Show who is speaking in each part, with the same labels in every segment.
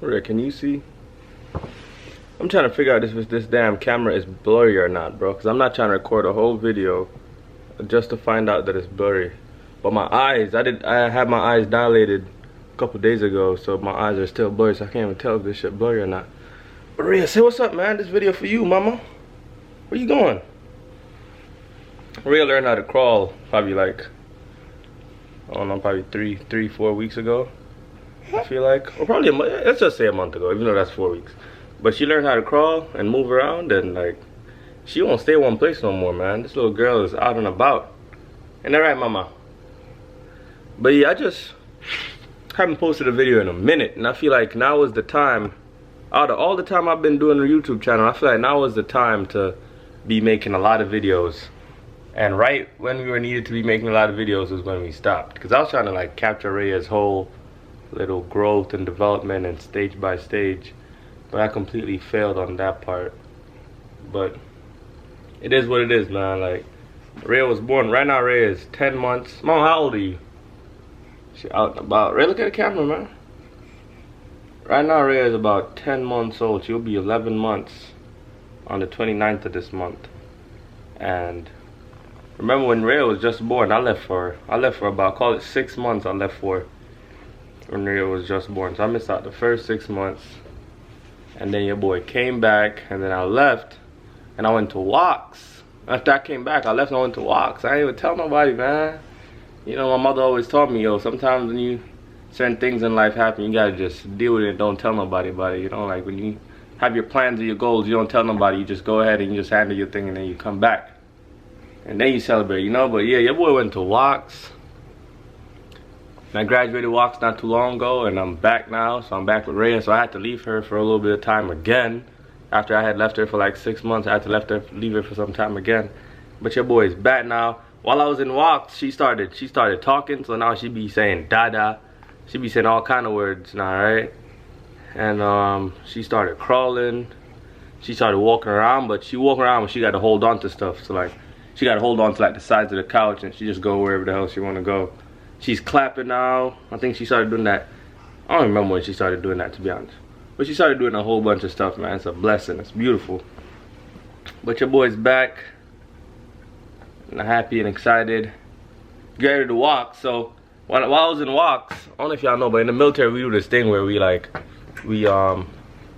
Speaker 1: Rhea, can you see? I'm trying to figure out if this damn camera is blurry or not, bro. Because I'm not trying to record a whole video just to find out that it's blurry. But my eyes, I had my eyes dilated a couple days ago, so my eyes are still blurry, so I can't even tell if this shit blurry or not. But Rhea, say what's up, man. This video for you, mama. Where you going? Rhea learned how to crawl probably like, I don't know, probably 4 weeks ago. I feel like, or probably let's just say a month ago, even though that's 4 weeks. But she learned how to crawl and move around, and like, she won't stay in one place no more, man. This little girl is out and about. Ain't that right, mama? But yeah, I just haven't posted a video in a minute, and I feel like now is the time. Out of all the time I've been doing the YouTube channel, I feel like now is the time to be making a lot of videos. And right when we were needed to be making a lot of videos was when we stopped. Because I was trying to like capture Rhea's whole little growth and development and stage by stage. But I completely failed on that part. But it is what it is, man. Like, Rhea was born, right now Rhea is 10 months. Mom, how old are you? She out and about. Rhea, look at the camera, man. Right now Rhea is about 10 months old. She'll be 11 months on the 29th of this month. And remember when Rhea was just born, I left for about, call it 6 months. I left for when Rhea was just born. So I missed out the first 6 months. And then your boy came back, and then I left, and I went to WOCS. After I came back, I left and I went to WOCS. I didn't even tell nobody, man. You know, my mother always taught me, yo, sometimes when certain things in life happen, you gotta just deal with it and don't tell nobody about it. You know, like when you have your plans or your goals, you don't tell nobody. You just go ahead and you just handle your thing, and then you come back. And then you celebrate, you know? But yeah, your boy went to WOCS. And I graduated WOCS not too long ago, and I'm back now, so I'm back with Rhea. So I had to leave her for a little bit of time again. After I had left her for like 6 months, I had to leave her for some time again. But your boy is back now. While I was in WOCS, she started talking, so now she be saying dada. She be saying all kind of words now, right? And she started crawling. She started walking around, but she walking around when she got to hold on to stuff. So like, she got to hold on to like the sides of the couch, and she just go wherever the hell she want to go. She's clapping now. I think she started doing that. I don't remember when she started doing that, to be honest. But she started doing a whole bunch of stuff, man. It's a blessing. It's beautiful. But your boy's back. And I'm happy and excited. Get ready to walk. So while I was in WOCS, I don't know if y'all know, but in the military we do this thing where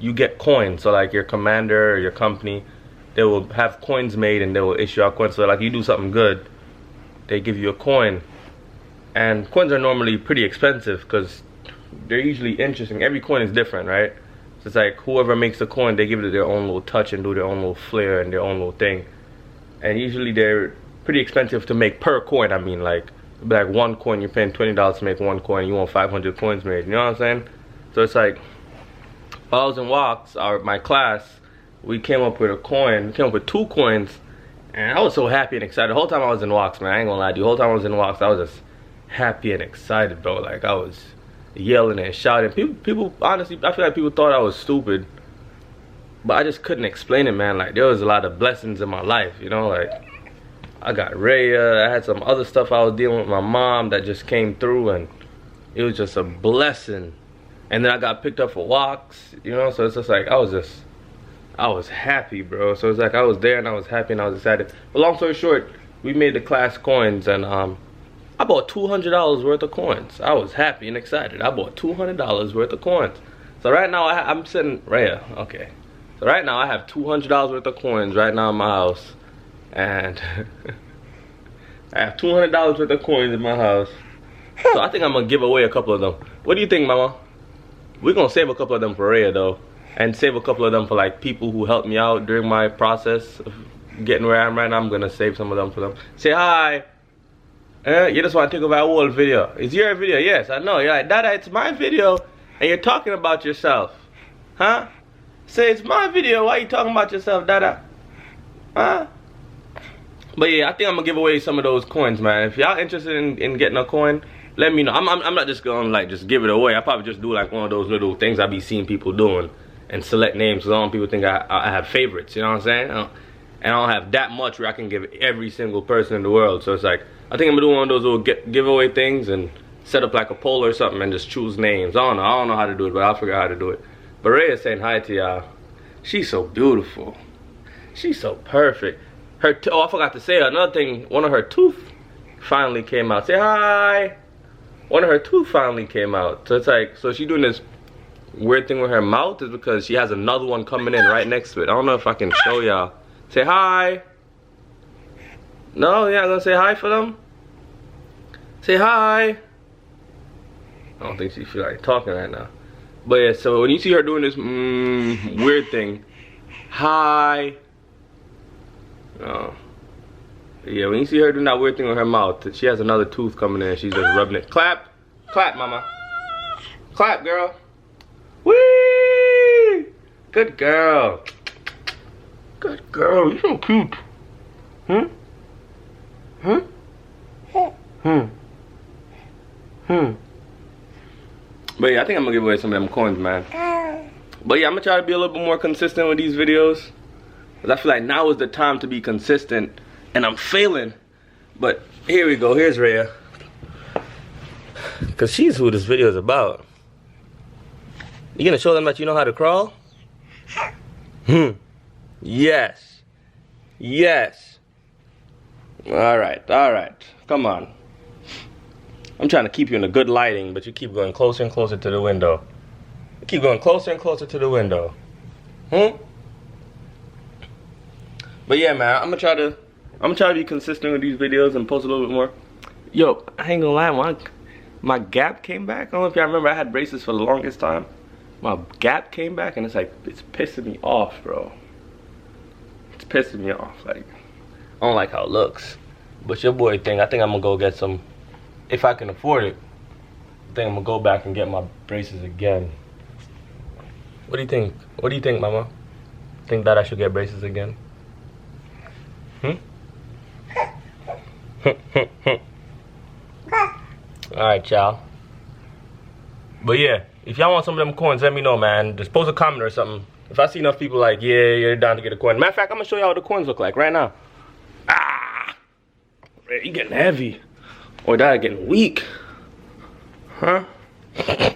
Speaker 1: you get coins. So like your commander or your company, they will have coins made and they will issue out coins. So like you do something good, they give you a coin. And coins are normally pretty expensive because they're usually interesting. Every coin is different, right? So it's like whoever makes the coin, they give it their own little touch and do their own little flair and their own little thing. And usually they're pretty expensive to make per coin. I mean, like one coin, you're paying $20 to make one coin. You want 500 coins made. You know what I'm saying? So it's like, while I was in WOCS, my class, we came up with a coin. We came up with 2 coins. And I was so happy and excited. The whole time I was in WOCS, man, I ain't gonna lie to you. The whole time I was in WOCS, I was just happy and excited, bro. Like I was yelling and shouting. People honestly, I feel like people thought I was stupid, but I just couldn't explain it, man. Like there was a lot of blessings in my life, you know. Like I got Rhea, I had some other stuff I was dealing with my mom that just came through, and it was just a blessing. And then I got picked up for WOCS, you know. So it's just like I was happy, bro. So it's like I was there and I was happy and I was excited. But long story short, we made the class coins, and I bought $200 worth of coins. I was happy and excited. I bought $200 worth of coins. So right now I'm sitting, Rhea, okay. So right now I have $200 worth of coins right now in my house. And I have $200 worth of coins in my house. So I think I'm gonna give away a couple of them. What do you think, mama? We're gonna save a couple of them for Rhea though. And save a couple of them for like people who helped me out during my process of getting where I am right now. I'm gonna save some of them for them. Say hi. You just want to take over our whole video. It's your video, yes, I know. You're like, Dada, it's my video, and you're talking about yourself. Huh? Say, it's my video, why are you talking about yourself, Dada? Huh? But yeah, I think I'm going to give away some of those coins, man. If y'all interested in getting a coin, let me know. I'm not just going to, like, just give it away. I'll probably just do, like, one of those little things I be seeing people doing and select names, because I don't want people to think I have favorites, you know what I'm saying? And I don't have that much where I can give every single person in the world. So it's like, I think I'm gonna do one of those little giveaway things, and set up like a poll or something and just choose names. I don't know how to do it, but I'll figure out how to do it. But Rhea is saying hi to y'all. She's so beautiful. She's so perfect. Oh, I forgot to say another thing. One of her tooth finally came out. Say hi. One of her tooth finally came out. So it's like, so she's doing this weird thing with her mouth is because she has another one coming in right next to it. I don't know if I can show y'all. Say hi. No, you're not gonna say hi for them? Say hi. I don't think she feel like talking right now. But yeah, so when you see her doing this weird thing, hi. Oh. Yeah, when you see her doing that weird thing with her mouth, she has another tooth coming in. She's just rubbing it. Clap. Clap, mama. Clap, girl. Whee! Good girl. Good girl. You're so cute. Hmm? Hmm? Hmm. Hmm. But yeah, I think I'm gonna give away some of them coins, man. But yeah, I'm gonna try to be a little bit more consistent with these videos. Cause I feel like now is the time to be consistent. And I'm failing. But here we go. Here's Rhea. Cause she's who this video is about. You gonna show them that you know how to crawl? Hmm. Yes. Yes. Alright, alright. Come on. I'm trying to keep you in a good lighting, but you keep going closer and closer to the window. You keep going closer and closer to the window. Hmm? But yeah, man, I'm gonna try to be consistent with these videos and post a little bit more. Yo, I ain't gonna lie, my gap came back. I don't know if y'all remember, I had braces for the longest time. My gap came back and it's like, it's pissing me off, bro. It's pissing me off. Like, I don't like how it looks. But your boy thing, I think I'm gonna go get some, if I can afford it, I think I'm gonna go back and get my braces again. What do you think? What do you think, mama? Think that I should get braces again? Hmm? Alright, y'all. But yeah, if y'all want some of them coins, let me know, man. Just post a comment or something. If I see enough people like, yeah, you're down to get a coin. Matter of fact, I'm gonna show y'all what the coins look like right now. Ah! You getting heavy. Or that getting weak. Huh? I'm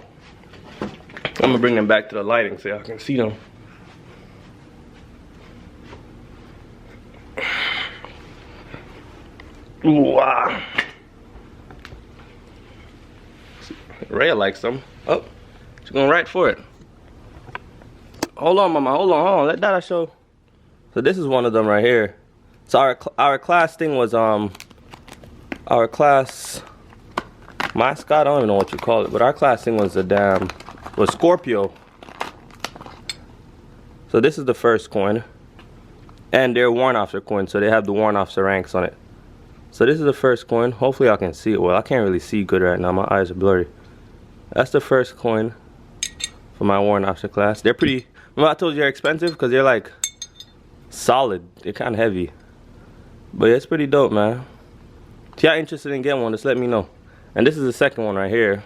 Speaker 1: gonna bring them back to the lighting so y'all can see them. Wow. Rhea likes them. Oh, she's going right for it. Hold on, mama. Hold on. Let Dada show. So this is one of them right here. So our class thing was our class mascot. I don't even know what you call it, but our class thing was was Scorpio. So this is the first coin, and they're warrant officer coins, so they have the warrant officer ranks on it. So this is the first coin. Hopefully I can see it well. I can't really see good right now. My eyes are blurry. That's the first coin for my warrant officer class. They're pretty. Remember I told you they're expensive because they're like solid. They're kind of heavy, but it's pretty dope, man. If y'all interested in getting one, just let me know. And this is the second one right here.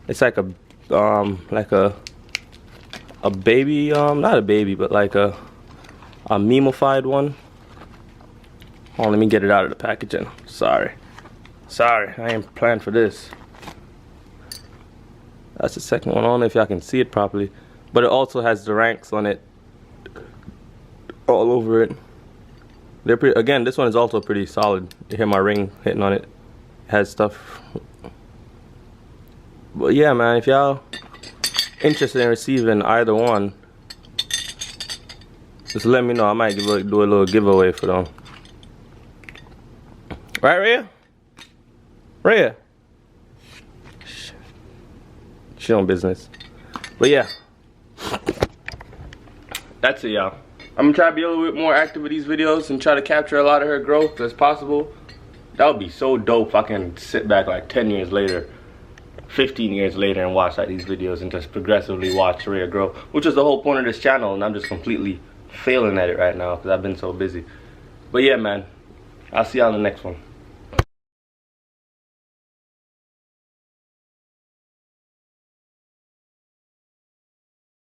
Speaker 1: It's like a baby, not a baby, but like a memeified one. Oh, let me get it out of the packaging. Sorry, I ain't planned for this. That's the second one. I don't know if y'all can see it properly, but it also has the ranks on it all over it. They're pretty. Again, this one is also pretty solid. You hear my ring hitting on it. It has stuff. But yeah, man, if y'all interested in receiving either one, just let me know. I might do a little giveaway for them. Right, Rhea? Rhea? She on business. But yeah, that's it, y'all. I'm gonna try to be a little bit more active with these videos and try to capture a lot of her growth as possible. That would be so dope if I can sit back like 10 years later, 15 years later and watch like these videos and just progressively watch Rhea grow, which is the whole point of this channel, and I'm just completely failing at it right now because I've been so busy. But yeah, man, I'll see y'all in the next one.